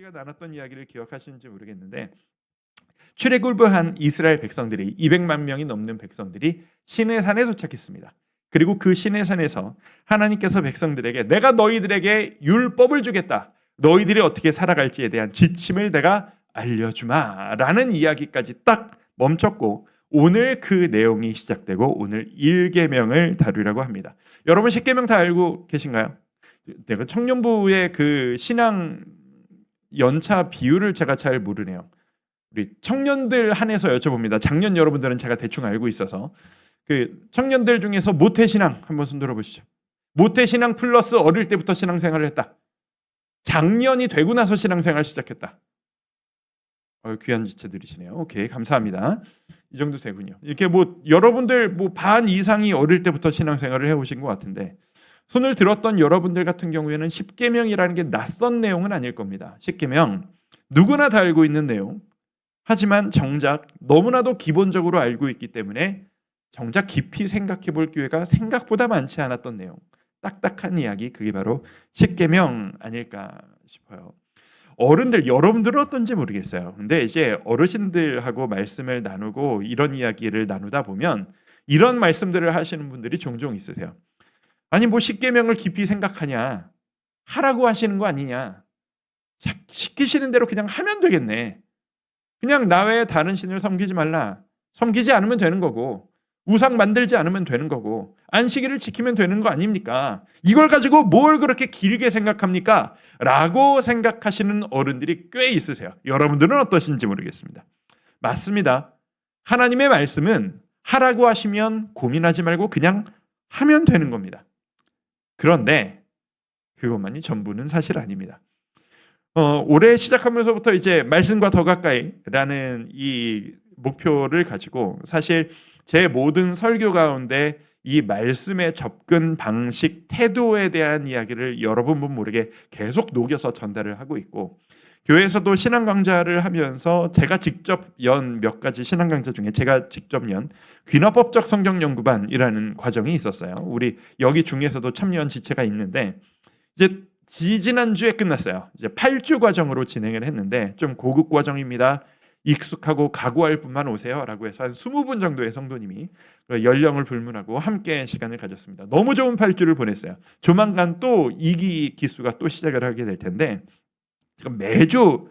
우리가 나눴던 이야기를 기억하시는지 모르겠는데 출애굽한 이스라엘 백성들이 200만 명이 넘는 백성들이 시내산에 도착했습니다. 그리고 그 시내산에서 하나님께서 백성들에게 내가 너희들에게 율법을 주겠다. 너희들이 어떻게 살아갈지에 대한 지침을 내가 알려주마 라는 이야기까지 딱 멈췄고 오늘 그 내용이 시작되고 오늘 1계명을 다루려고 합니다. 여러분 10계명 다 알고 계신가요? 내가 청년부의 그 신앙 연차 비율을 제가 잘 모르네요. 우리 청년들 한해서 여쭤봅니다. 작년 여러분들은 제가 대충 알고 있어서 그 청년들 중에서 모태신앙 한번 손 들어보시죠. 모태신앙 플러스 어릴 때부터 신앙생활을 했다. 작년이 되고 나서 신앙생활 시작했다. 귀한 지체들이시네요. 오케이, 감사합니다. 이 정도 되군요. 이렇게 뭐 여러분들 뭐 반 이상이 어릴 때부터 신앙생활을 해오신 것 같은데 손을 들었던 여러분들 같은 경우에는 10계명이라는 게 낯선 내용은 아닐 겁니다. 10계명 누구나 다 알고 있는 내용. 하지만 정작 너무나도 기본적으로 알고 있기 때문에 정작 깊이 생각해 볼 기회가 생각보다 많지 않았던 내용. 딱딱한 이야기, 그게 바로 10계명 아닐까 싶어요. 어른들, 여러분들은 어떤지 모르겠어요. 근데 이제 어르신들하고 말씀을 나누고 이런 이야기를 나누다 보면 이런 말씀들을 하시는 분들이 종종 있으세요. 아니 뭐 10계명을 깊이 생각하냐, 하라고 하시는 거 아니냐, 시키시는 대로 그냥 하면 되겠네. 그냥 나 외에 다른 신을 섬기지 말라. 섬기지 않으면 되는 거고 우상 만들지 않으면 되는 거고 안식일을 지키면 되는 거 아닙니까? 이걸 가지고 뭘 그렇게 길게 생각합니까? 라고 생각하시는 어른들이 꽤 있으세요. 여러분들은 어떠신지 모르겠습니다. 맞습니다. 하나님의 말씀은 하라고 하시면 고민하지 말고 그냥 하면 되는 겁니다. 그런데 그것만이 전부는 사실 아닙니다. 올해 시작하면서부터 이제 말씀과 더 가까이라는 이 목표를 가지고 사실 제 모든 설교 가운데 이 말씀의 접근 방식, 태도에 대한 이야기를 여러분 모르게 계속 녹여서 전달을 하고 있고 교회에서도 신앙 강좌를 하면서 제가 직접 연 몇 가지 신앙 강좌 중에 제가 직접 연 귀납법적 성경 연구반이라는 과정이 있었어요. 우리 여기 중에서도 참여한 지체가 있는데 이제 지지난주에 끝났어요. 이제 8주 과정으로 진행을 했는데 좀 고급 과정입니다. 익숙하고 각오할 분만 오세요 라고 해서 한 20분 정도의 성도님이 연령을 불문하고 함께 시간을 가졌습니다. 너무 좋은 8주를 보냈어요. 조만간 또 2기 기수가 또 시작을 하게 될 텐데 매주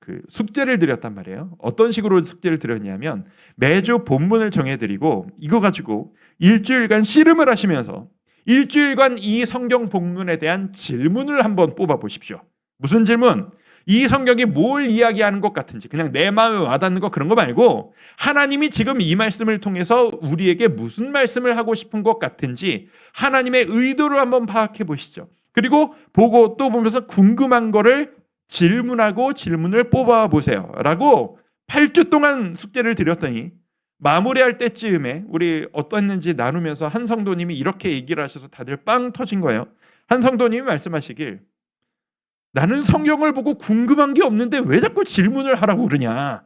그 숙제를 드렸단 말이에요. 어떤 식으로 숙제를 드렸냐면 매주 본문을 정해드리고 이거 가지고 일주일간 씨름을 하시면서 일주일간 이 성경 본문에 대한 질문을 한번 뽑아 보십시오. 무슨 질문? 이 성경이 뭘 이야기하는 것 같은지 그냥 내 마음에 와닿는 거 그런 거 말고 하나님이 지금 이 말씀을 통해서 우리에게 무슨 말씀을 하고 싶은 것 같은지 하나님의 의도를 한번 파악해 보시죠. 그리고 보고 또 보면서 궁금한 거를 질문하고 질문을 뽑아 보세요 라고 8주 동안 숙제를 드렸더니 마무리할 때쯤에 우리 어떠했는지 나누면서 한 성도님이 이렇게 얘기를 하셔서 다들 빵 터진 거예요. 한 성도님이 말씀하시길 나는 성경을 보고 궁금한 게 없는데 왜 자꾸 질문을 하라고 그러냐.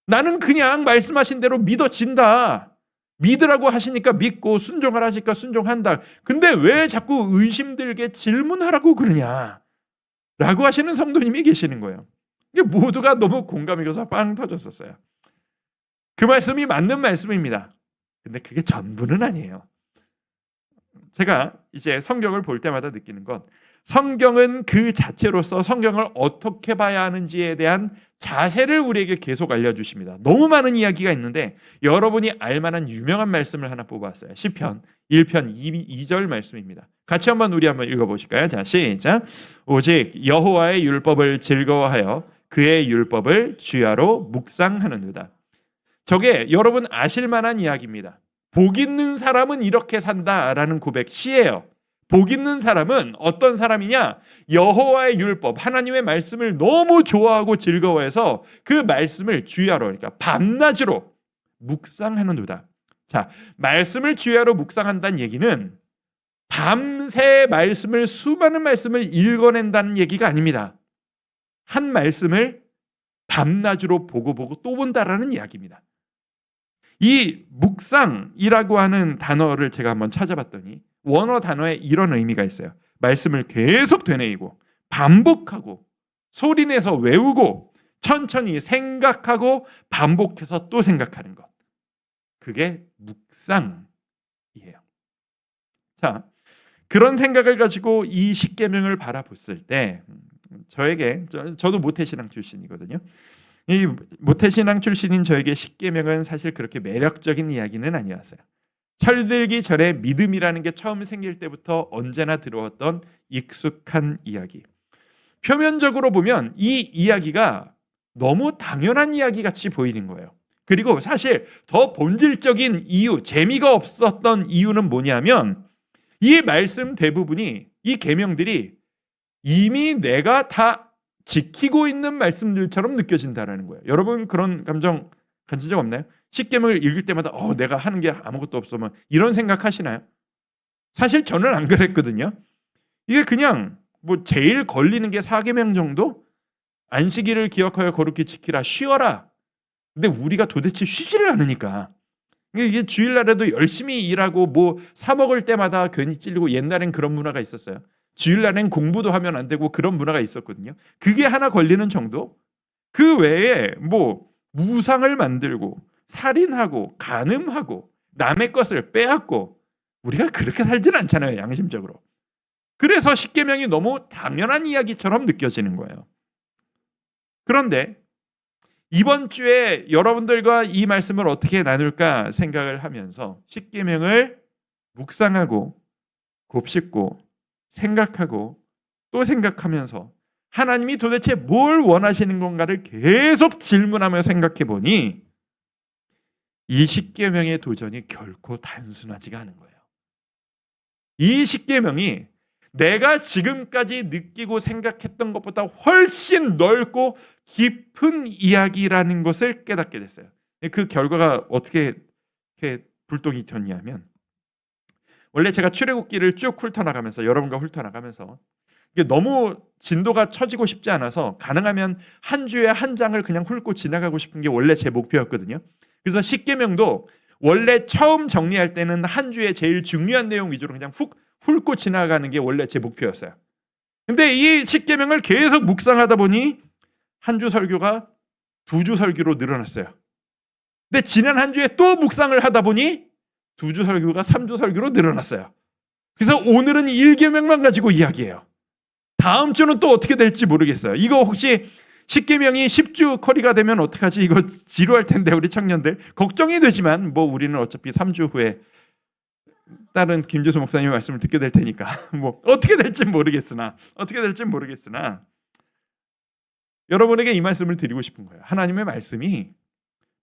나는 그냥 말씀하신 대로 믿어진다. 믿으라고 하시니까 믿고 순종하라 하시니까 순종한다. 근데 왜 자꾸 의심들게 질문하라고 그러냐. 라고 하시는 성도님이 계시는 거예요. 이게 모두가 너무 공감이 가서 빵 터졌었어요. 그 말씀이 맞는 말씀입니다. 근데 그게 전부는 아니에요. 제가 이제 성경을 볼 때마다 느끼는 건 성경은 그 자체로서 성경을 어떻게 봐야 하는지에 대한 자세를 우리에게 계속 알려주십니다. 너무 많은 이야기가 있는데 여러분이 알만한 유명한 말씀을 하나 뽑았어요. 시편 1편 2절 말씀입니다. 같이 한번 읽어보실까요? 자, 시작. 오직 여호와의 율법을 즐거워하여 그의 율법을 주야로 묵상하는도다. 저게 여러분 아실 만한 이야기입니다. 복 있는 사람은 이렇게 산다라는 고백 시예요. 복 있는 사람은 어떤 사람이냐? 여호와의 율법, 하나님의 말씀을 너무 좋아하고 즐거워해서 그 말씀을 주야로, 그러니까 밤낮으로 묵상하는도다. 자, 말씀을 주야로 묵상한다는 얘기는 밤새 말씀을 수많은 말씀을 읽어낸다는 얘기가 아닙니다. 한 말씀을 밤낮으로 보고 또 본다라는 이야기입니다. 이 묵상이라고 하는 단어를 제가 한번 찾아봤더니 원어 단어에 이런 의미가 있어요. 말씀을 계속 되뇌이고 반복하고 소리내서 외우고 천천히 생각하고 반복해서 또 생각하는 것. 그게 묵상이에요. 자, 그런 생각을 가지고 이 십계명을 바라봤을 때 저도 모태신앙 출신이거든요. 이 모태신앙 출신인 저에게 십계명은 사실 그렇게 매력적인 이야기는 아니었어요. 철들기 전에 믿음이라는 게 처음 생길 때부터 언제나 들어왔던 익숙한 이야기. 표면적으로 보면 이 이야기가 너무 당연한 이야기 같이 보이는 거예요. 그리고 사실 더 본질적인 이유, 재미가 없었던 이유는 뭐냐면 이 말씀 대부분이, 이 계명들이 이미 내가 다 지키고 있는 말씀들처럼 느껴진다라는 거예요. 여러분 그런 감정 가진 적 없나요? 십계명을 읽을 때마다 내가 하는 게 아무것도 없어 막 이런 생각하시나요? 사실 저는 안 그랬거든요. 이게 그냥 뭐 제일 걸리는 게 4계명 정도? 안식일을 기억하여 거룩히 지키라, 쉬어라. 근데 우리가 도대체 쉬지를 않으니까. 이게 주일날에도 열심히 일하고 뭐 사 먹을 때마다 괜히 찔리고, 옛날엔 그런 문화가 있었어요. 주일날엔 공부도 하면 안 되고 그런 문화가 있었거든요. 그게 하나 걸리는 정도? 그 외에 뭐 무상을 만들고 살인하고 간음하고 남의 것을 빼앗고 우리가 그렇게 살지는 않잖아요, 양심적으로. 그래서 십계명이 너무 당연한 이야기처럼 느껴지는 거예요. 그런데 이번 주에 여러분들과 이 말씀을 어떻게 나눌까 생각을 하면서 십계명을 묵상하고 곱씹고 생각하고 또 생각하면서 하나님이 도대체 뭘 원하시는 건가를 계속 질문하며 생각해 보니 이 십계명의 도전이 결코 단순하지가 않은 거예요. 이 십계명이 내가 지금까지 느끼고 생각했던 것보다 훨씬 넓고 깊은 이야기라는 것을 깨닫게 됐어요. 그 결과가 어떻게 이렇게 불똥이 튀었냐면, 원래 제가 출애굽기를 쭉 훑어나가면서 여러분과 훑어나가면서 이게 너무 진도가 처지고 싶지 않아서 가능하면 한 주에 한 장을 그냥 훑고 지나가고 싶은 게 원래 제 목표였거든요. 그래서 십계명도 원래 처음 정리할 때는 한 주에 제일 중요한 내용 위주로 그냥 훅 훑고 지나가는 게 원래 제 목표였어요. 근데 이 십계명을 계속 묵상하다 보니 한 주 설교가 2주 설교로 늘어났어요. 근데 지난 한 주에 또 묵상을 하다 보니 2주 설교가 3주 설교로 늘어났어요. 그래서 오늘은 1계명만 가지고 이야기해요. 다음 주는 또 어떻게 될지 모르겠어요. 이거 혹시 십계명이 10주 커리가 되면 어떡하지? 이거 지루할 텐데 우리 청년들. 걱정이 되지만 뭐 우리는 어차피 3주 후에 다른 김재수 목사님의 말씀을 듣게 될 테니까 뭐 어떻게 될지 모르겠으나 여러분에게 이 말씀을 드리고 싶은 거예요. 하나님의 말씀이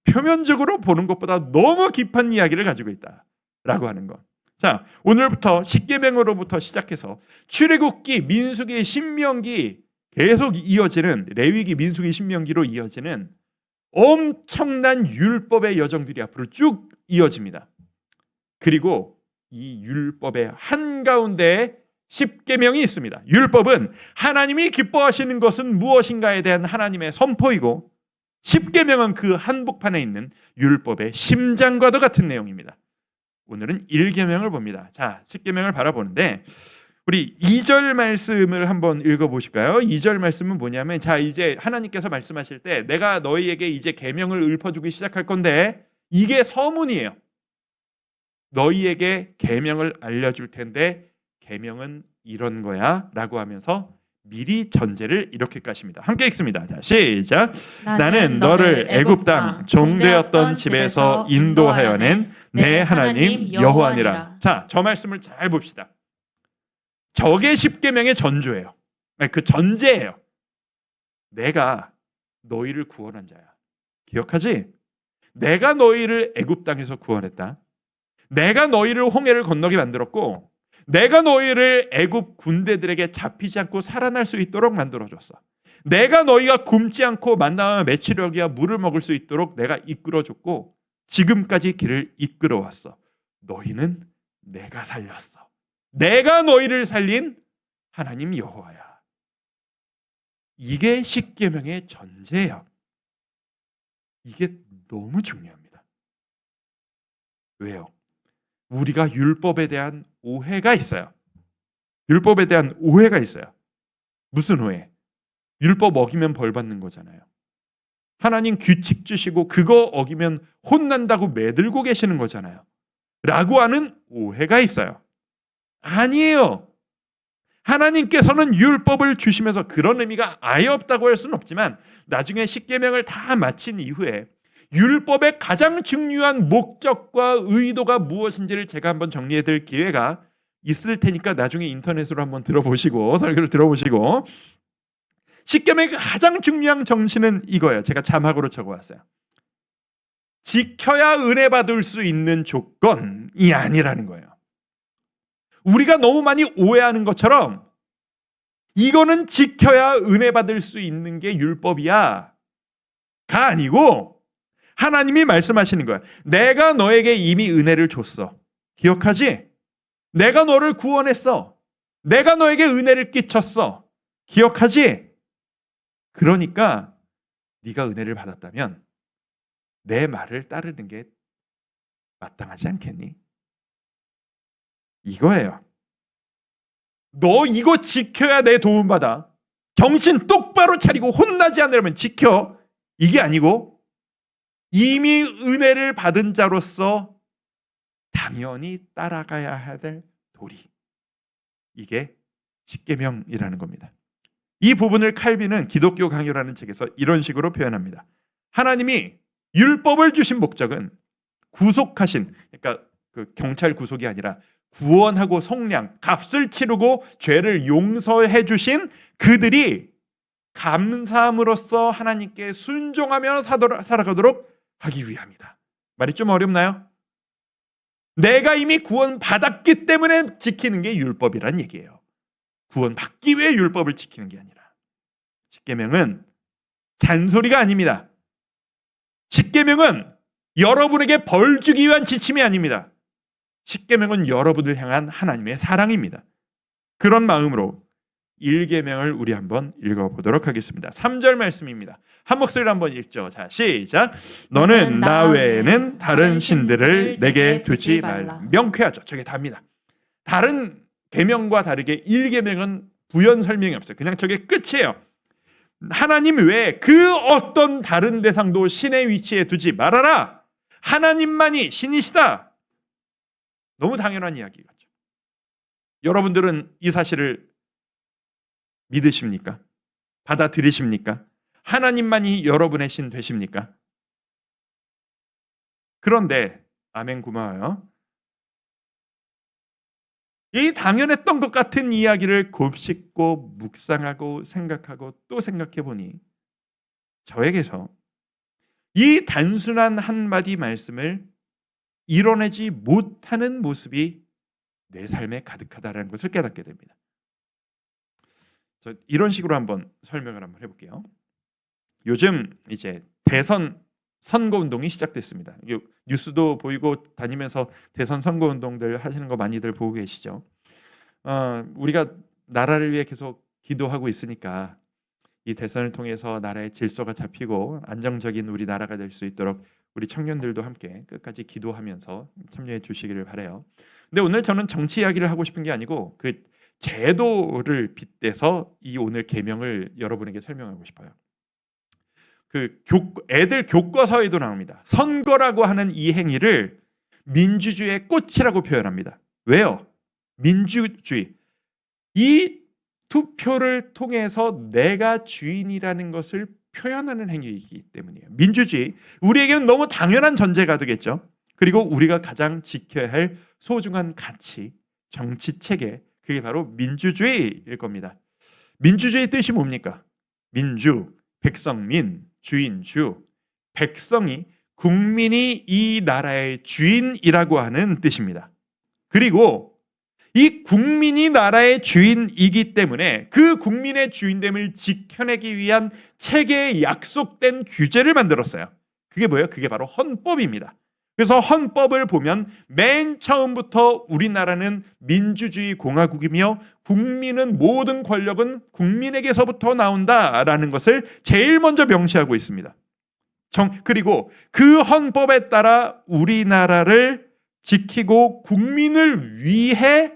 표면적으로 보는 것보다 너무 깊은 이야기를 가지고 있다라고 하는 것. 자, 오늘부터 십계명으로부터 시작해서 출애굽기, 민수기, 신명기 계속 이어지는, 레위기, 민수기, 신명기로 이어지는 엄청난 율법의 여정들이 앞으로 쭉 이어집니다. 그리고 이 율법의 한가운데에 십계명이 있습니다. 율법은 하나님이 기뻐하시는 것은 무엇인가에 대한 하나님의 선포이고, 십계명은 그 한복판에 있는 율법의 심장과도 같은 내용입니다. 오늘은 1계명을 봅니다. 자, 십계명을 바라보는데 우리 2절 말씀을 한번 읽어보실까요? 2절 말씀은 뭐냐면, 자, 이제 하나님께서 말씀하실 때 내가 너희에게 이제 계명을 읊어주기 시작할 건데 이게 서문이에요. 너희에게 계명을 알려줄 텐데 계명은 이런 거야 라고 하면서 미리 전제를 이렇게 까십니다. 함께 읽습니다. 자, 시작. 나는 너를 애굽 땅 종되었던 집에서 인도하여 낸 내 하나님 여호와니라. 자, 저 말씀을 잘 봅시다. 저게 십계명의 전조예요. 그 전제예요. 내가 너희를 구원한 자야. 기억하지? 내가 너희를 애굽 땅에서 구원했다. 내가 너희를 홍해를 건너게 만들었고, 내가 너희를 애굽 군대들에게 잡히지 않고 살아날 수 있도록 만들어줬어. 내가 너희가 굶지 않고 만나와 매치력이야 물을 먹을 수 있도록 내가 이끌어줬고, 지금까지 길을 이끌어왔어. 너희는 내가 살렸어. 내가 너희를 살린 하나님 여호와야. 이게 십계명의 전제예요. 이게 너무 중요합니다. 왜요? 우리가 율법에 대한 오해가 있어요. 율법에 대한 오해가 있어요. 무슨 오해? 율법 어기면 벌 받는 거잖아요. 하나님 규칙 주시고 그거 어기면 혼난다고 매들고 계시는 거잖아요. 라고 하는 오해가 있어요. 아니에요. 하나님께서는 율법을 주시면서 그런 의미가 아예 없다고 할 수는 없지만 나중에 십계명을 다 마친 이후에 율법의 가장 중요한 목적과 의도가 무엇인지를 제가 한번 정리해 드릴 기회가 있을 테니까 나중에 인터넷으로 한번 들어보시고 설교를 들어보시고 십계명의 가장 중요한 정신은 이거예요. 제가 자막으로 적어왔어요. 지켜야 은혜 받을 수 있는 조건이 아니라는 거예요. 우리가 너무 많이 오해하는 것처럼 이거는 지켜야 은혜 받을 수 있는 게 율법이야 가 아니고 하나님이 말씀하시는 거야. 내가 너에게 이미 은혜를 줬어. 기억하지? 내가 너를 구원했어. 내가 너에게 은혜를 끼쳤어. 기억하지? 그러니까 네가 은혜를 받았다면 내 말을 따르는 게 마땅하지 않겠니? 이거예요. 너 이거 지켜야 내 도움받아. 정신 똑바로 차리고 혼나지 않으려면 지켜. 이게 아니고 이미 은혜를 받은 자로서 당연히 따라가야 될 도리. 이게 십계명이라는 겁니다. 이 부분을 칼빈은 기독교 강요라는 책에서 이런 식으로 표현합니다. 하나님이 율법을 주신 목적은 구속하신, 그러니까 그 경찰 구속이 아니라 구원하고 속량, 값을 치르고 죄를 용서해 주신 그들이 감사함으로써 하나님께 순종하며 살아가도록 하기 위함이다. 말이 좀 어렵나요? 내가 이미 구원받았기 때문에 지키는 게 율법이란 얘기예요. 구원받기 위해 율법을 지키는 게 아니라. 십계명은 잔소리가 아닙니다. 십계명은 여러분에게 벌 주기 위한 지침이 아닙니다. 십계명은 여러분을 향한 하나님의 사랑입니다. 그런 마음으로 1계명을 우리 한번 읽어보도록 하겠습니다. 3절 말씀입니다. 한 목소리로 한번 읽죠. 자, 시작. 너는 나 외에는 다른 신들을 내게 두지 말라. 명쾌하죠. 저게 답니다. 다른 계명과 다르게 1계명은 부연 설명이 없어요. 그냥 저게 끝이에요. 하나님 외에 그 어떤 다른 대상도 신의 위치에 두지 말아라. 하나님만이 신이시다. 너무 당연한 이야기 같죠. 여러분들은 이 사실을 믿으십니까? 받아들이십니까? 하나님만이 여러분의 신 되십니까? 그런데 아멘 고마워요. 이 당연했던 것 같은 이야기를 곱씹고 묵상하고 생각하고 또 생각해 보니 저에게서 이 단순한 한마디 말씀을 이뤄내지 못하는 모습이 내 삶에 가득하다는 것을 깨닫게 됩니다. 이런 식으로 한번 설명을 한번 해볼게요. 요즘 이제 대선 선거운동이 시작됐습니다. 뉴스도 보이고 다니면서 대선 선거운동들 하시는 거 많이들 보고 계시죠. 우리가 나라를 위해 계속 기도하고 있으니까 이 대선을 통해서 나라의 질서가 잡히고 안정적인 우리 나라가 될 수 있도록 우리 청년들도 함께 끝까지 기도하면서 참여해 주시기를 바라요. 근데 오늘 저는 정치 이야기를 하고 싶은 게 아니고 그 제도를 빗대서 이 오늘 계명을 여러분에게 설명하고 싶어요. 애들 교과서에도 나옵니다. 선거라고 하는 이 행위를 민주주의의 꽃이라고 표현합니다. 왜요? 민주주의. 이 투표를 통해서 내가 주인이라는 것을 표현하는 행위이기 때문이에요. 민주주의. 우리에게는 너무 당연한 전제가 되겠죠. 그리고 우리가 가장 지켜야 할 소중한 가치, 정치 체계, 그게 바로 민주주의일 겁니다. 민주주의 뜻이 뭡니까? 민주, 백성민, 주인주. 백성이, 국민이 이 나라의 주인이라고 하는 뜻입니다. 그리고 이 국민이 나라의 주인이기 때문에 그 국민의 주인됨을 지켜내기 위한 체계에 약속된 규제를 만들었어요. 그게 뭐예요? 그게 바로 헌법입니다. 그래서 헌법을 보면 맨 처음부터 우리나라는 민주주의 공화국이며 국민은 모든 권력은 국민에게서부터 나온다라는 것을 제일 먼저 명시하고 있습니다. 그리고 그 헌법에 따라 우리나라를 지키고 국민을 위해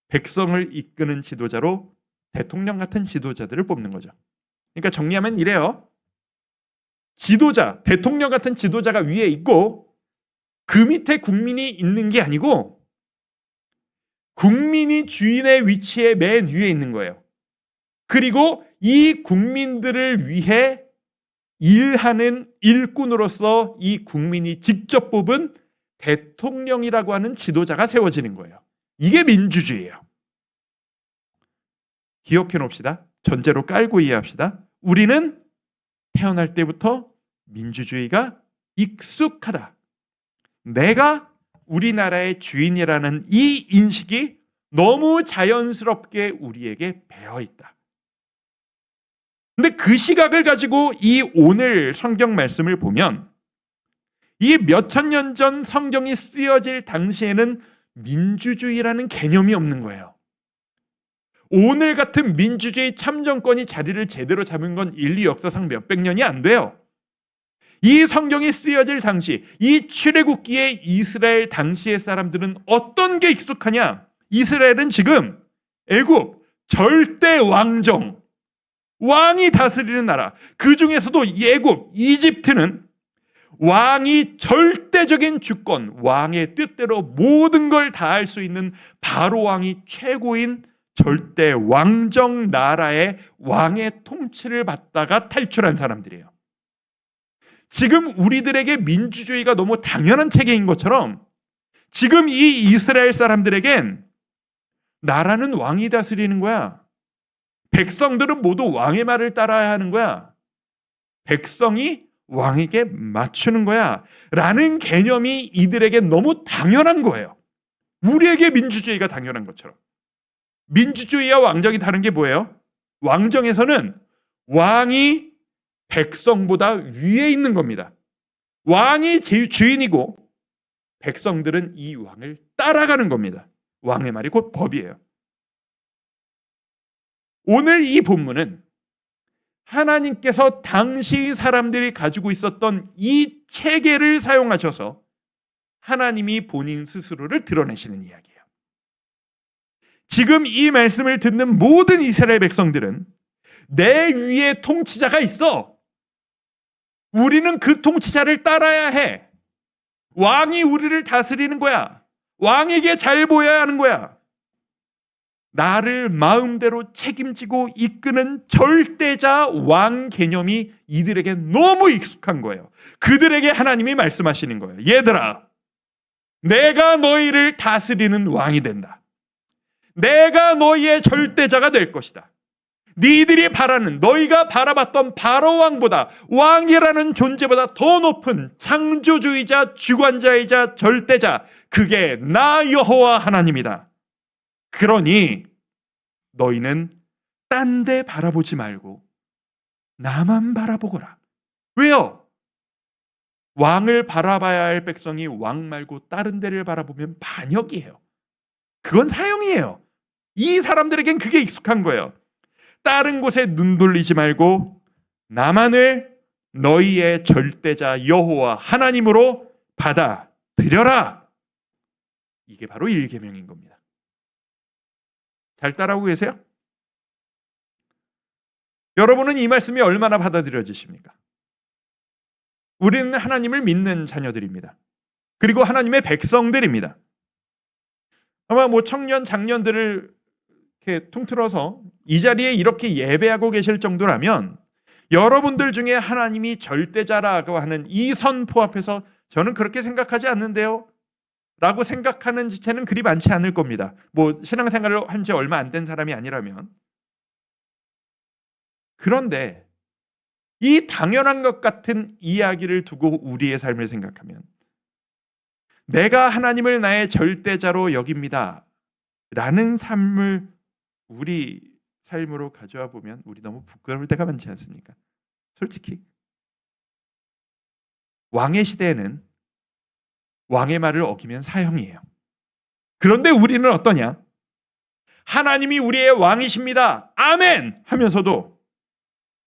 백성을 이끄는 지도자로 대통령 같은 지도자들을 뽑는 거죠. 그러니까 정리하면 이래요. 지도자, 대통령 같은 지도자가 위에 있고 그 밑에 국민이 있는 게 아니고 국민이 주인의 위치에 맨 위에 있는 거예요. 그리고 이 국민들을 위해 일하는 일꾼으로서 이 국민이 직접 뽑은 대통령이라고 하는 지도자가 세워지는 거예요. 이게 민주주의예요. 기억해 놓읍시다. 전제로 깔고 이해합시다. 우리는 태어날 때부터 민주주의가 익숙하다. 내가 우리나라의 주인이라는 이 인식이 너무 자연스럽게 우리에게 배어 있다. 근데 그 시각을 가지고 이 오늘 성경 말씀을 보면 이 몇천 년 전 성경이 쓰여질 당시에는 민주주의라는 개념이 없는 거예요. 오늘 같은 민주주의 참정권이 자리를 제대로 잡은 건 인류 역사상 몇백 년이 안 돼요. 이 성경이 쓰여질 당시, 이 출애굽기의 이스라엘 당시의 사람들은 어떤 게 익숙하냐? 이스라엘은 지금 애굽 절대 왕정, 왕이 다스리는 나라, 그 중에서도 애굽, 이집트는 왕이 절대적인 주권, 왕의 뜻대로 모든 걸 다 할 수 있는 바로 왕이 최고인 절대 왕정 나라의 왕의 통치를 받다가 탈출한 사람들이에요. 지금 우리들에게 민주주의가 너무 당연한 체계인 것처럼 지금 이 이스라엘 사람들에겐 나라는 왕이 다스리는 거야. 백성들은 모두 왕의 말을 따라야 하는 거야. 백성이 왕에게 맞추는 거야. 라는 개념이 이들에게 너무 당연한 거예요. 우리에게 민주주의가 당연한 것처럼. 민주주의와 왕정이 다른 게 뭐예요? 왕정에서는 왕이 백성보다 위에 있는 겁니다. 왕이 주인이고 백성들은 이 왕을 따라가는 겁니다. 왕의 말이 곧 법이에요. 오늘 이 본문은 하나님께서 당시 사람들이 가지고 있었던 이 체계를 사용하셔서 하나님이 본인 스스로를 드러내시는 이야기예요. 지금 이 말씀을 듣는 모든 이스라엘 백성들은 내 위에 통치자가 있어. 우리는 그 통치자를 따라야 해. 왕이 우리를 다스리는 거야. 왕에게 잘 보여야 하는 거야. 나를 마음대로 책임지고 이끄는 절대자 왕 개념이 이들에게 너무 익숙한 거예요. 그들에게 하나님이 말씀하시는 거예요. 얘들아, 내가 너희를 다스리는 왕이 된다. 내가 너희의 절대자가 될 것이다. 너희들이 바라는, 너희가 바라봤던 바로 왕보다, 왕이라는 존재보다 더 높은 창조주의자, 주관자이자 절대자, 그게 나 여호와 하나님이다. 그러니 너희는 딴 데 바라보지 말고 나만 바라보거라. 왜요? 왕을 바라봐야 할 백성이 왕 말고 다른 데를 바라보면 반역이에요. 그건 사형이에요. 이 사람들에겐 그게 익숙한 거예요. 다른 곳에 눈 돌리지 말고 나만을 너희의 절대자 여호와 하나님으로 받아들여라. 이게 바로 일계명인 겁니다. 잘 따라오고 계세요? 여러분은 이 말씀이 얼마나 받아들여지십니까? 우리는 하나님을 믿는 자녀들입니다. 그리고 하나님의 백성들입니다. 아마 청년, 장년들을 이렇게 통틀어서 이 자리에 이렇게 예배하고 계실 정도라면 여러분들 중에 하나님이 절대자라고 하는 이 선포 앞에서 저는 그렇게 생각하지 않는데요 라고 생각하는 지체는 그리 많지 않을 겁니다. 신앙생활을 한 지 얼마 안 된 사람이 아니라면. 그런데 이 당연한 것 같은 이야기를 두고 우리의 삶을 생각하면 내가 하나님을 나의 절대자로 여깁니다 라는 삶을 우리 삶으로 가져와 보면 우리 너무 부끄러울 때가 많지 않습니까? 솔직히 왕의 시대에는 왕의 말을 어기면 사형이에요. 그런데 우리는 어떠냐? 하나님이 우리의 왕이십니다. 아멘! 하면서도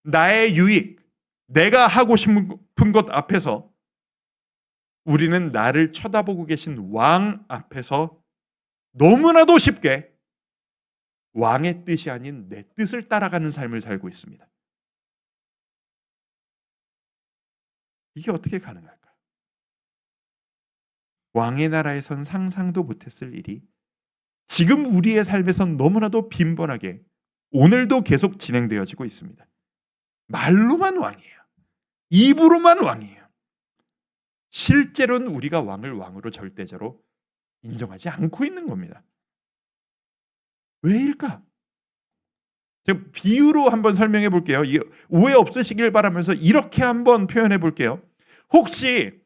나의 유익, 내가 하고 싶은 것 앞에서 우리는 나를 쳐다보고 계신 왕 앞에서 너무나도 쉽게 왕의 뜻이 아닌 내 뜻을 따라가는 삶을 살고 있습니다. 이게 어떻게 가능할까요? 왕의 나라에선 상상도 못했을 일이 지금 우리의 삶에선 너무나도 빈번하게 오늘도 계속 진행되어지고 있습니다. 말로만 왕이에요. 입으로만 왕이에요. 실제로는 우리가 왕을 왕으로 절대자로 인정하지 않고 있는 겁니다. 왜일까? 제가 비유로 한번 설명해 볼게요. 오해 없으시길 바라면서 이렇게 한번 표현해 볼게요. 혹시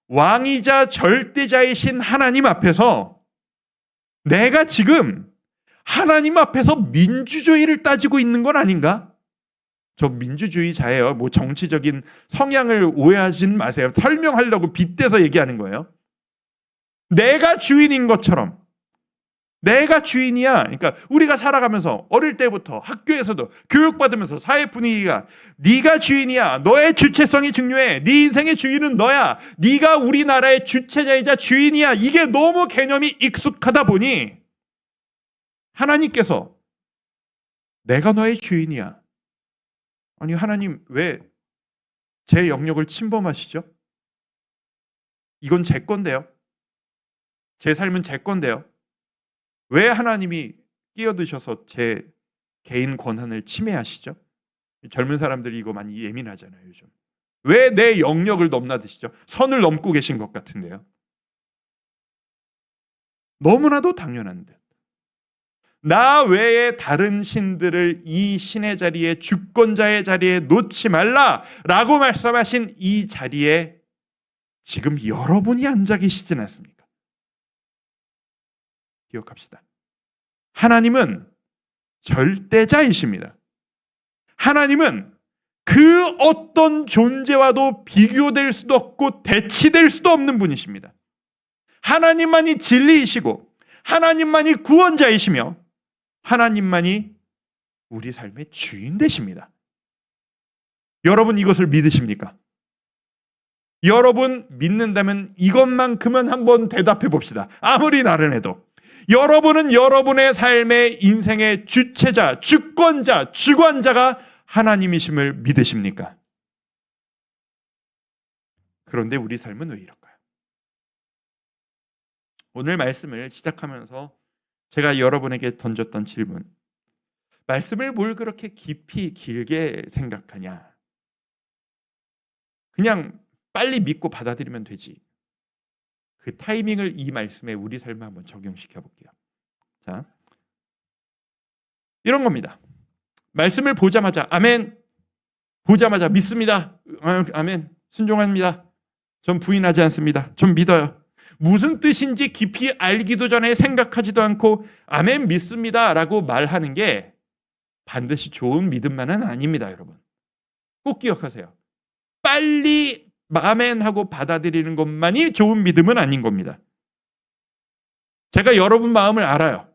왕이자 절대자이신 하나님 앞에서 내가 지금 하나님 앞에서 민주주의를 따지고 있는 건 아닌가? 저 민주주의자예요. 뭐 정치적인 성향을 오해하진 마세요. 설명하려고 빗대서 얘기하는 거예요. 내가 주인인 것처럼 내가 주인이야. 그러니까 우리가 살아가면서 어릴 때부터 학교에서도 교육받으면서 사회 분위기가 네가 주인이야. 너의 주체성이 중요해. 네 인생의 주인은 너야. 네가 우리나라의 주체자이자 주인이야. 이게 너무 개념이 익숙하다 보니 하나님께서 내가 너의 주인이야. 아니 하나님 왜 제 영역을 침범하시죠? 이건 제 건데요. 제 삶은 제 건데요. 왜 하나님이 끼어드셔서 제 개인 권한을 침해하시죠? 젊은 사람들이 이거 많이 예민하잖아요, 요즘. 왜 내 영역을 넘나드시죠? 선을 넘고 계신 것 같은데요. 너무나도 당연한데. 나 외에 다른 신들을 이 신의 자리에 주권자의 자리에 놓지 말라라고 말씀하신 이 자리에 지금 여러분이 앉아 계시진 않습니까? 기억합시다. 하나님은 절대자이십니다. 하나님은 그 어떤 존재와도 비교될 수도 없고 대치될 수도 없는 분이십니다. 하나님만이 진리이시고 하나님만이 구원자이시며 하나님만이 우리 삶의 주인 되십니다. 여러분 이것을 믿으십니까? 여러분 믿는다면 이것만큼은 한번 대답해 봅시다. 아무리 나른해도. 여러분은 여러분의 삶의 인생의 주체자, 주권자, 주관자가 하나님이심을 믿으십니까? 그런데 우리 삶은 왜 이럴까요? 오늘 말씀을 시작하면서 제가 여러분에게 던졌던 질문. 말씀을 뭘 그렇게 깊이 길게 생각하냐? 그냥 빨리 믿고 받아들이면 되지. 그 타이밍을 이 말씀에 우리 삶에 한번 적용시켜 볼게요. 자, 이런 겁니다. 말씀을 보자마자 아멘, 보자마자 믿습니다. 아멘, 순종합니다. 전 부인하지 않습니다. 전 믿어요. 무슨 뜻인지 깊이 알기도 전에 생각하지도 않고 아멘 믿습니다라고 말하는 게 반드시 좋은 믿음만은 아닙니다, 여러분. 꼭 기억하세요. 빨리 아멘하고 받아들이는 것만이 좋은 믿음은 아닌 겁니다. 제가 여러분 마음을 알아요.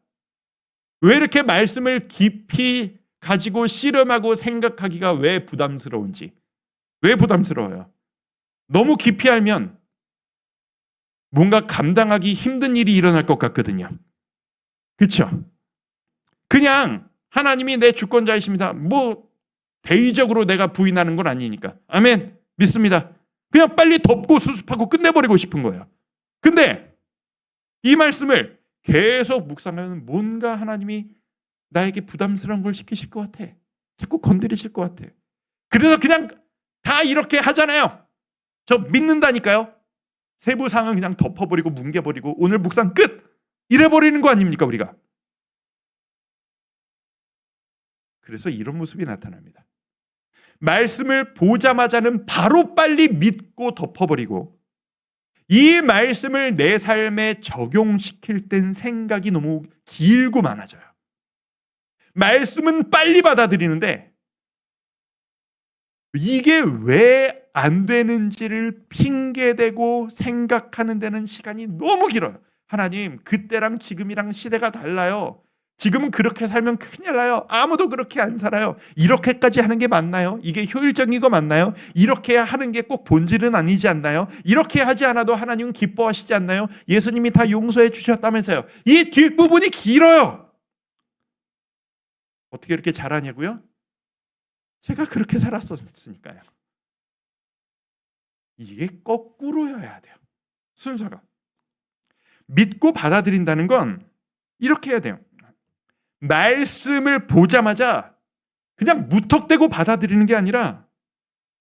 왜 이렇게 말씀을 깊이 가지고 씨름하고 생각하기가 왜 부담스러운지. 왜 부담스러워요? 너무 깊이 알면 뭔가 감당하기 힘든 일이 일어날 것 같거든요. 그렇죠? 그냥 하나님이 내 주권자이십니다. 뭐 대의적으로 내가 부인하는 건 아니니까. 아멘. 믿습니다. 그냥 빨리 덮고 수습하고 끝내버리고 싶은 거예요. 근데 이 말씀을 계속 묵상하면 뭔가 하나님이 나에게 부담스러운 걸 시키실 것 같아. 자꾸 건드리실 것 같아. 그래서 그냥 다 이렇게 하잖아요. 저 믿는다니까요. 세부 사항은 그냥 덮어버리고 뭉개버리고 오늘 묵상 끝! 이래버리는 거 아닙니까 우리가? 그래서 이런 모습이 나타납니다. 말씀을 보자마자는 바로 빨리 믿고 덮어버리고 이 말씀을 내 삶에 적용시킬 땐 생각이 너무 길고 많아져요. 말씀은 빨리 받아들이는데 이게 왜 안 되는지를 핑계대고 생각하는 데는 시간이 너무 길어요. 하나님, 그때랑 지금이랑 시대가 달라요. 지금은 그렇게 살면 큰일 나요. 아무도 그렇게 안 살아요. 이렇게까지 하는 게 맞나요? 이게 효율적인 거 맞나요? 이렇게 하는 게 꼭 본질은 아니지 않나요? 이렇게 하지 않아도 하나님은 기뻐하시지 않나요? 예수님이 다 용서해 주셨다면서요. 이 뒷부분이 길어요. 어떻게 이렇게 잘하냐고요? 제가 그렇게 살았었으니까요. 이게 거꾸로여야 돼요. 순서가. 믿고 받아들인다는 건 이렇게 해야 돼요. 말씀을 보자마자 그냥 무턱대고 받아들이는 게 아니라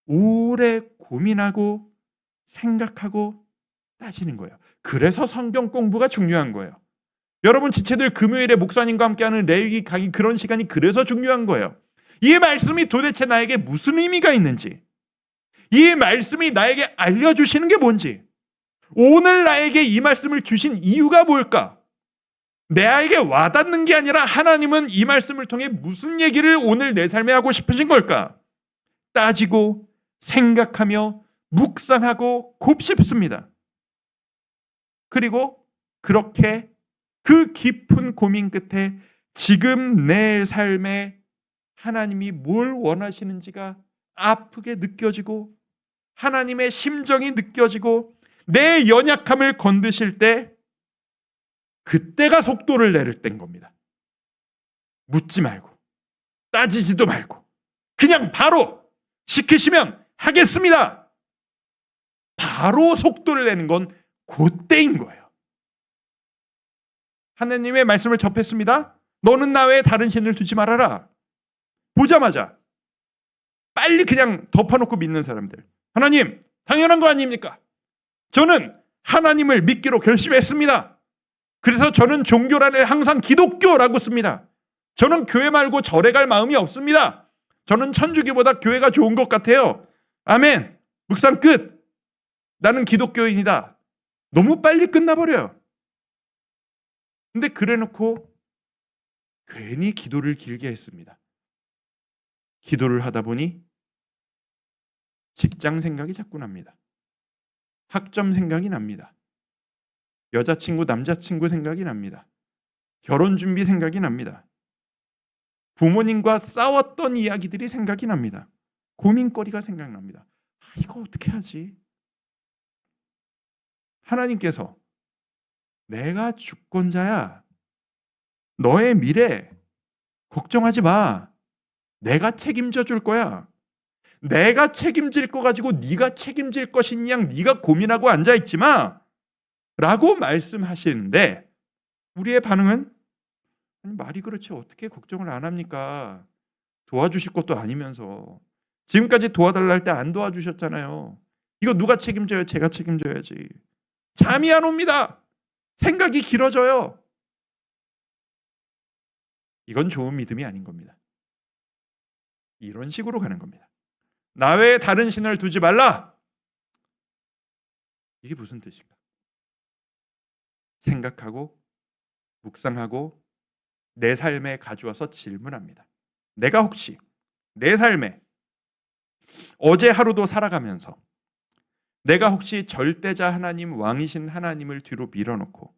오래 고민하고 생각하고 따지는 거예요. 그래서 성경 공부가 중요한 거예요. 여러분 지체들 금요일에 목사님과 함께하는 레위기 강의 그런 시간이 그래서 중요한 거예요. 이 말씀이 도대체 나에게 무슨 의미가 있는지, 이 말씀이 나에게 알려주시는 게 뭔지, 오늘 나에게 이 말씀을 주신 이유가 뭘까? 나에게 와닿는 게 아니라 하나님은 이 말씀을 통해 무슨 얘기를 오늘 내 삶에 하고 싶으신 걸까? 따지고 생각하며 묵상하고 곱씹습니다. 그리고 그렇게 그 깊은 고민 끝에 지금 내 삶에 하나님이 뭘 원하시는지가 아프게 느껴지고 하나님의 심정이 느껴지고 내 연약함을 건드실 때 그때가 속도를 내릴 때인 겁니다. 묻지 말고 따지지도 말고 그냥 바로 시키시면 하겠습니다. 바로 속도를 내는 건 그때인 거예요. 하나님의 말씀을 접했습니다. 너는 나 외에 다른 신을 두지 말아라. 보자마자 빨리 그냥 덮어놓고 믿는 사람들. 하나님, 당연한 거 아닙니까? 저는 하나님을 믿기로 결심했습니다. 그래서 저는 종교란에 항상 기독교라고 씁니다. 저는 교회 말고 절에 갈 마음이 없습니다. 저는 천주교보다 교회가 좋은 것 같아요. 아멘. 묵상 끝. 나는 기독교인이다. 너무 빨리 끝나버려요. 근데 그래놓고 괜히 기도를 길게 했습니다. 기도를 하다 보니 직장 생각이 자꾸 납니다. 학점 생각이 납니다. 여자친구, 남자친구 생각이 납니다. 결혼 준비 생각이 납니다. 부모님과 싸웠던 이야기들이 생각이 납니다. 고민거리가 생각납니다. 이거 어떻게 하지? 하나님께서 내가 주권자야. 너의 미래 걱정하지 마. 내가 책임져 줄 거야. 내가 책임질 거 가지고 네가 책임질 것인 양 네가 고민하고 앉아있지 마. 라고 말씀하시는데 우리의 반응은 아니, 말이 그렇지 어떻게 걱정을 안 합니까? 도와주실 것도 아니면서 지금까지 도와달라 할 때 안 도와주셨잖아요. 이거 누가 책임져요? 제가 책임져야지. 잠이 안 옵니다. 생각이 길어져요. 이건 좋은 믿음이 아닌 겁니다. 이런 식으로 가는 겁니다. 나 외에 다른 신을 두지 말라. 이게 무슨 뜻인가? 생각하고 묵상하고 내 삶에 가져와서 질문합니다. 내가 혹시 내 삶에 어제 하루도 살아가면서 내가 혹시 절대자 하나님, 왕이신 하나님을 뒤로 밀어놓고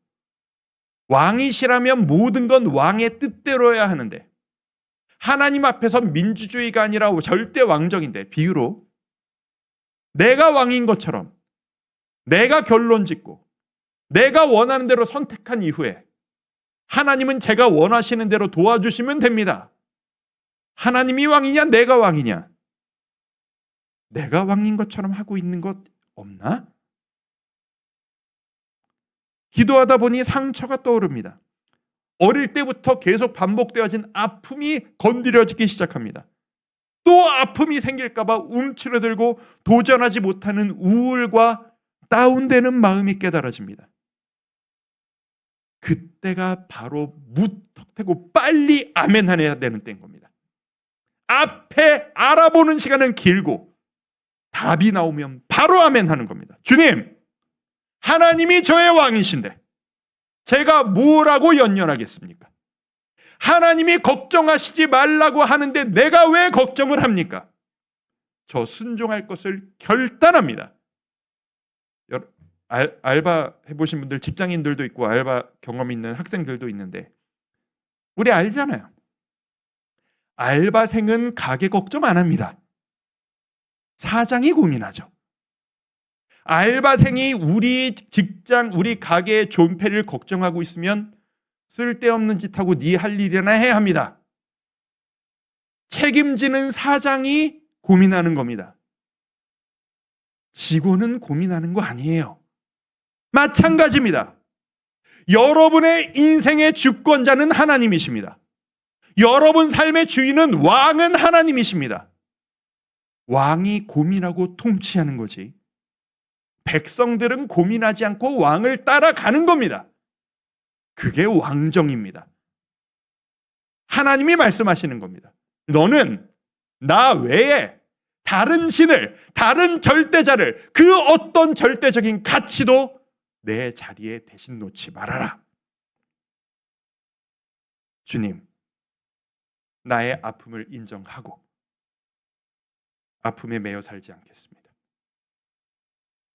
왕이시라면 모든 건 왕의 뜻대로여야 하는데 하나님 앞에서 민주주의가 아니라 절대 왕정인데 비유로 내가 왕인 것처럼 내가 결론 짓고 내가 원하는 대로 선택한 이후에 하나님은 제가 원하시는 대로 도와주시면 됩니다. 하나님이 왕이냐 내가 왕이냐? 내가 왕인 것처럼 하고 있는 것 없나? 기도하다 보니 상처가 떠오릅니다. 어릴 때부터 계속 반복되어진 아픔이 건드려지기 시작합니다. 또 아픔이 생길까 봐 움츠러들고 도전하지 못하는 우울과 다운되는 마음이 깨달아집니다. 그때가 바로 무턱대고 빨리 아멘 해야 되는 때인 겁니다. 앞에 알아보는 시간은 길고 답이 나오면 바로 아멘 하는 겁니다. 주님, 하나님이 저의 왕이신데 제가 뭐라고 연연하겠습니까? 하나님이 걱정하시지 말라고 하는데 내가 왜 걱정을 합니까? 저 순종할 것을 결단합니다. 알바 해보신 분들, 직장인들도 있고 알바 경험 있는 학생들도 있는데 우리 알잖아요. 알바생은 가게 걱정 안 합니다. 사장이 고민하죠. 알바생이 우리 직장, 우리 가게의 존폐를 걱정하고 있으면 쓸데없는 짓하고 네 할 일이나 해야 합니다. 책임지는 사장이 고민하는 겁니다. 지고는 고민하는 거 아니에요. 마찬가지입니다. 여러분의 인생의 주권자는 하나님이십니다. 여러분 삶의 주인은 왕은 하나님이십니다. 왕이 고민하고 통치하는 거지, 백성들은 고민하지 않고 왕을 따라가는 겁니다. 그게 왕정입니다. 하나님이 말씀하시는 겁니다. 너는 나 외에 다른 신을, 다른 절대자를, 그 어떤 절대적인 가치도 내 자리에 대신 놓지 말아라. 주님, 나의 아픔을 인정하고 아픔에 매여 살지 않겠습니다.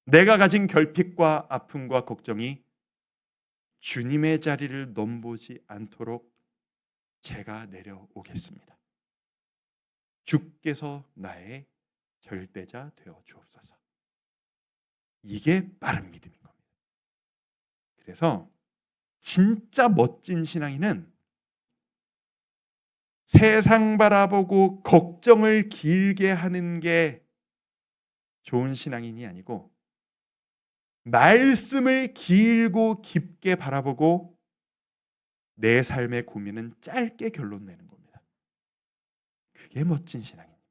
내가 가진 결핍과 아픔과 걱정이 주님의 자리를 넘보지 않도록 제가 내려오겠습니다. 주께서 나의 절대자 되어 주옵소서. 이게 바른 믿음인 겁니다. 그래서 진짜 멋진 신앙인은 세상 바라보고 걱정을 길게 하는 게 좋은 신앙인이 아니고, 말씀을 길고 깊게 바라보고 내 삶의 고민은 짧게 결론 내는 겁니다. 그게 멋진 신앙입니다.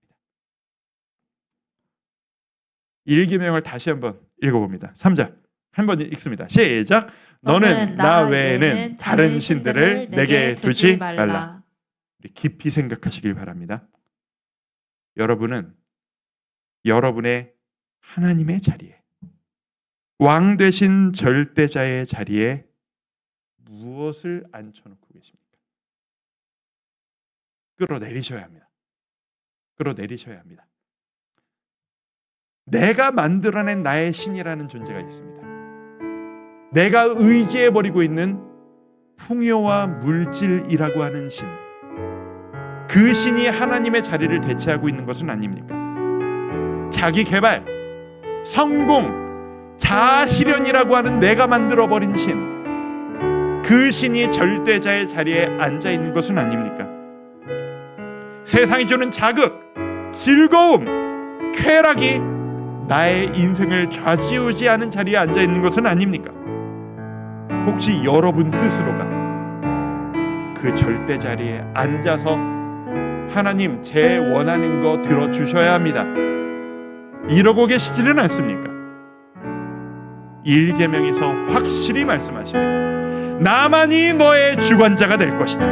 1계명을 다시 한번 읽어봅니다. 3절 한번 읽습니다. 시작. 너는 나 외에는 다른 신들을 내게 두지 말라. 깊이 생각하시길 바랍니다. 여러분은 여러분의 하나님의 자리에, 왕 되신 절대자의 자리에 무엇을 앉혀놓고 계십니까? 끌어내리셔야 합니다. 끌어내리셔야 합니다. 내가 만들어낸 나의 신이라는 존재가 있습니다. 내가 의지해버리고 있는 풍요와 물질이라고 하는 신, 그 신이 하나님의 자리를 대체하고 있는 것은 아닙니까? 자기 개발, 성공, 자아실현이라고 하는 내가 만들어버린 신, 그 신이 절대자의 자리에 앉아있는 것은 아닙니까? 세상이 주는 자극, 즐거움, 쾌락이 나의 인생을 좌지우지하는 자리에 앉아있는 것은 아닙니까? 혹시 여러분 스스로가 그 절대 자리에 앉아서 하나님, 제 원하는 거 들어주셔야 합니다, 이러고 계시지는 않습니까? 1계명에서 확실히 말씀하십니다. 나만이 너의 주관자가 될 것이다.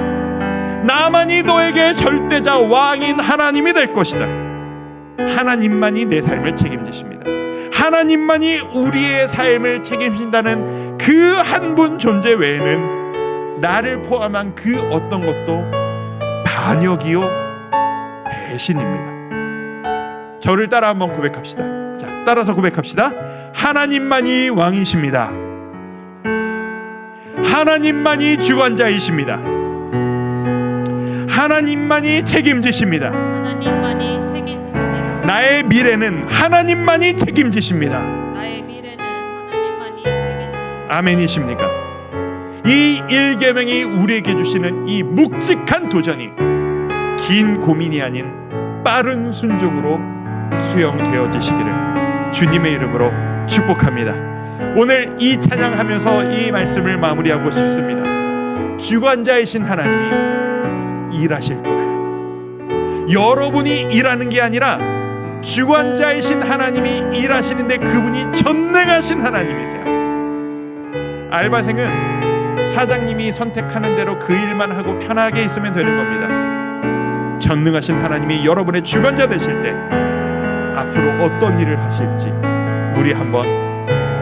나만이 너에게 절대자 왕인 하나님이 될 것이다. 하나님만이 내 삶을 책임지십니다. 하나님만이 우리의 삶을 책임진다는 그 한 분 존재 외에는 나를 포함한 그 어떤 것도 반역이요 배신입니다. 저를 따라 한번 고백합시다. 자, 따라서 고백합시다. 하나님만이 왕이십니다. 하나님만이 주관자이십니다. 하나님만이 책임지십니다. 하나님만이 책임지십니다. 나의 미래는 하나님만이 책임지십니다. 나의 미래는 하나님만이 책임지십니다. 아멘이십니까? 이 1계명이 우리에게 주시는 이 묵직한 도전이 긴 고민이 아닌 빠른 순종으로 수용되어지시기를 주님의 이름으로 축복합니다. 오늘 이 찬양하면서 이 말씀을 마무리하고 싶습니다. 주관자이신 하나님이 일하실 거예요. 여러분이 일하는 게 아니라 주관자이신 하나님이 일하시는데 그분이 전능하신 하나님이세요. 알바생은 사장님이 선택하는 대로 그 일만 하고 편하게 있으면 되는 겁니다. 전능하신 하나님이 여러분의 주관자 되실 때 앞으로 어떤 일을 하실지 우리 한번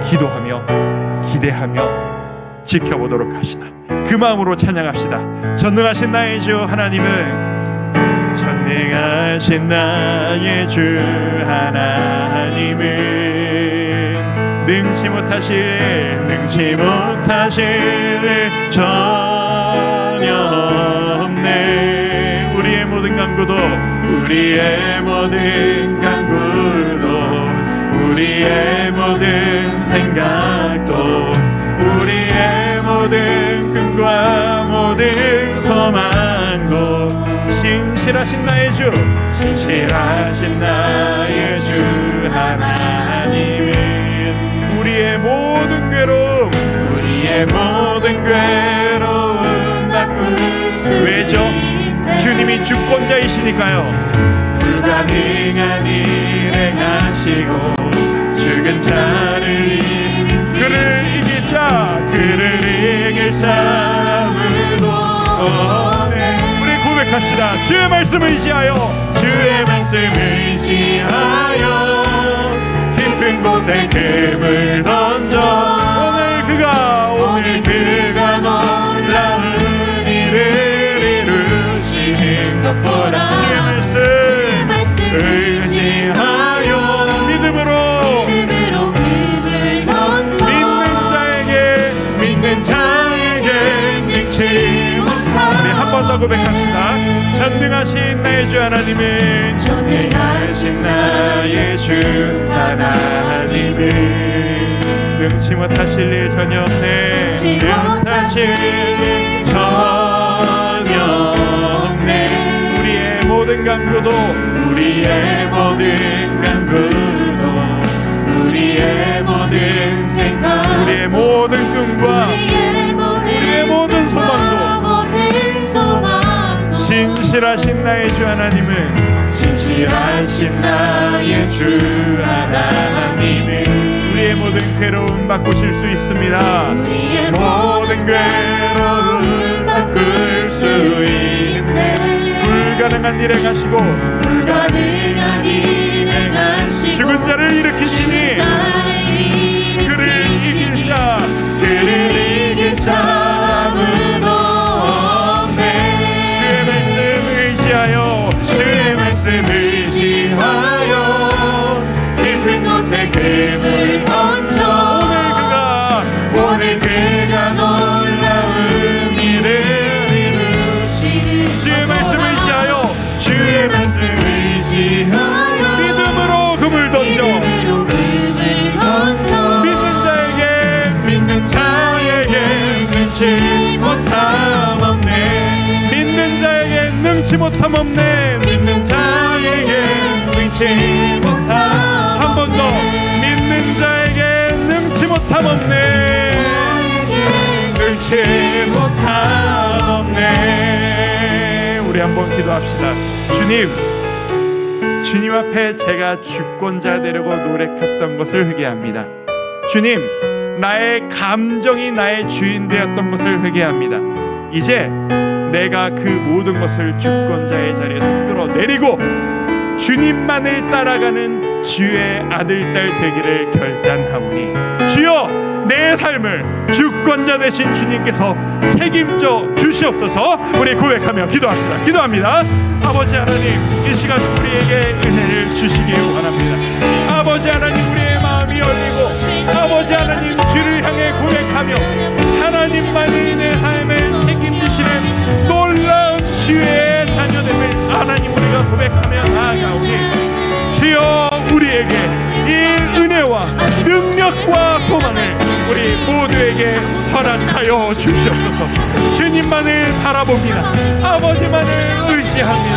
기도하며 기대하며 지켜보도록 합시다. 그 마음으로 찬양합시다. 전능하신 나의 주 하나님은, 전능하신 나의 주 하나님은 능치 못하실 일 전혀 없네. 우리의 모든 간구도 우리의 모든 생각도 우리의 모든 꿈과 모든 소망도 신실하신 나의 주 하나님 우리의 모든 괴로움 바꿀 수 왜죠? 주님이 주권자이시니까요. 불가능한 일 행하시고 죽은 자를 그를 이길 자 아무도 없네. 우리 고백합시다. 주의 말씀을 의지하여 깊은 곳에 금을 던져 오늘 그가 놀라운 일을 이루시는 것 보라. 주의 말씀 의지하여 믿음으로 금을 던져 믿는 자에게 능치 못한 우리 한 번 더 고백합시다. 전능하신 나의 주 하나님은 능치 못하실 일 전혀 없네. 우리의 모든 강구도 우리의 모든 생각 우리의 모든 꿈과 우리의 모든 소망도 신실하신 나의 주 하나님은 우리의 모든 괴로움 바꾸실 수 있습니다. 우리의 모든 괴로움 바꿀 수 있네. 불가능한 일 행하시고 죽은 자를 일으키시니 그를 이길 자 아무도 없네. 주의 말씀 의지하여 깊은 곳에 금을 던져 오늘 그가 놀라운 일을 이루시는 주의 말씀 의지하여 믿음으로 금을 던져 믿는 자에게 능치 못함 없네. 믿는 자에게 능치 못함 없네. 한 번 더 믿는 자에게 능치 못함 없네. 우리 한번 기도합시다. 주님 앞에 제가 주권자 되려고 노력했던 것을 회개합니다. 주님, 나의 감정이 나의 주인 되었던 것을 회개합니다. 이제 내가 그 모든 것을 주권자의 자리에서 끌어내리고 주님만을 따라가는 주의 아들, 딸 되기를 결단하오니 주여, 내 삶을 주권자 되신 주님께서 책임져 주시옵소서. 우리 고백하며 기도합니다. 아버지 하나님, 이 시간 우리에게 은혜를 주시기 원합니다. 아버지 하나님, 우리의 마음이 열리고 아버지 하나님, 주를 향해 고백하며 하나님만이 내 삶을 책임지시는 놀라운 주의 자녀됨을 하나님 우리가 고백하며 나아가오니 주여, 우리에게 이 은혜와 능력과 소망을 우리 모두에게 허락하여 주시옵소서. 주님만을 바라봅니다. 아버지만을 의지합니다.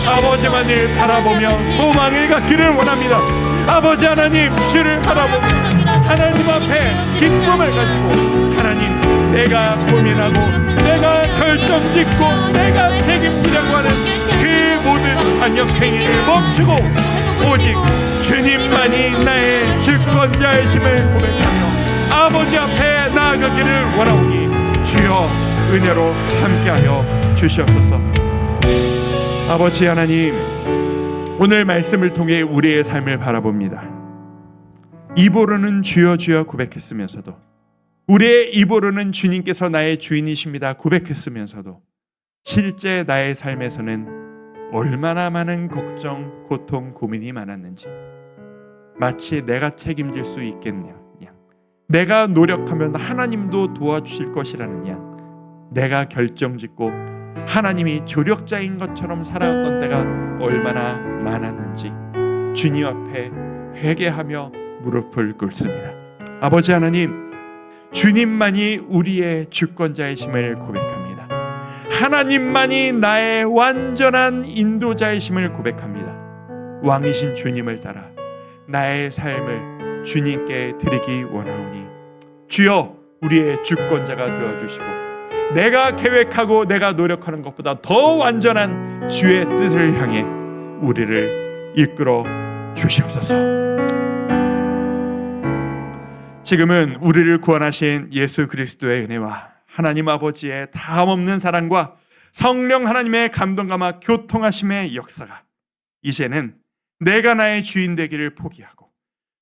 아버지만을 바라보며 소망을 갖기를 원합니다. 아버지 하나님, 주를 바라보며 하나님 앞에 기쁨을 가지고 하나님, 내가 고민하고 내가 결정짓고 내가 책임지려고 하는 그 모든 반역행위를 멈추고 오직 주님만이 나의 주권자이심을 고백하며 아버지 앞에 나아가기를 원하오니 주여, 은혜로 함께하여 주시옵소서. 아버지 하나님, 오늘 말씀을 통해 우리의 삶을 바라봅니다. 입으로는 주여 주여 고백했으면서도, 우리의 입으로는 주님께서 나의 주인이십니다 고백했으면서도 실제 나의 삶에서는 얼마나 많은 걱정, 고통, 고민이 많았는지, 마치 내가 책임질 수 있겠냐, 내가 노력하면 하나님도 도와주실 것이라는 양, 내가 결정짓고 하나님이 조력자인 것처럼 살아왔던 때가 얼마나 많았는지 주님 앞에 회개하며 무릎을 꿇습니다. 아버지 하나님, 주님만이 우리의 주권자이심을 고백합니다. 하나님만이 나의 완전한 인도자이심을 고백합니다. 왕이신 주님을 따라 나의 삶을 주님께 드리기 원하오니 주여, 우리의 주권자가 되어주시고 내가 계획하고 내가 노력하는 것보다 더 완전한 주의 뜻을 향해 우리를 이끌어 주시옵소서. 지금은 우리를 구원하신 예수 그리스도의 은혜와 하나님 아버지의 다함없는 사랑과 성령 하나님의 감동과 막 교통하심의 역사가 이제는 내가 나의 주인 되기를 포기하고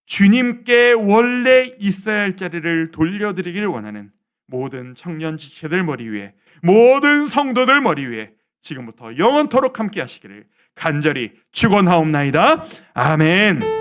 주님께 원래 있어야 할 자리를 돌려드리기를 원하는 모든 청년 지체들 머리 위에, 모든 성도들 머리 위에 지금부터 영원토록 함께 하시기를 간절히 축원하옵나이다. 아멘.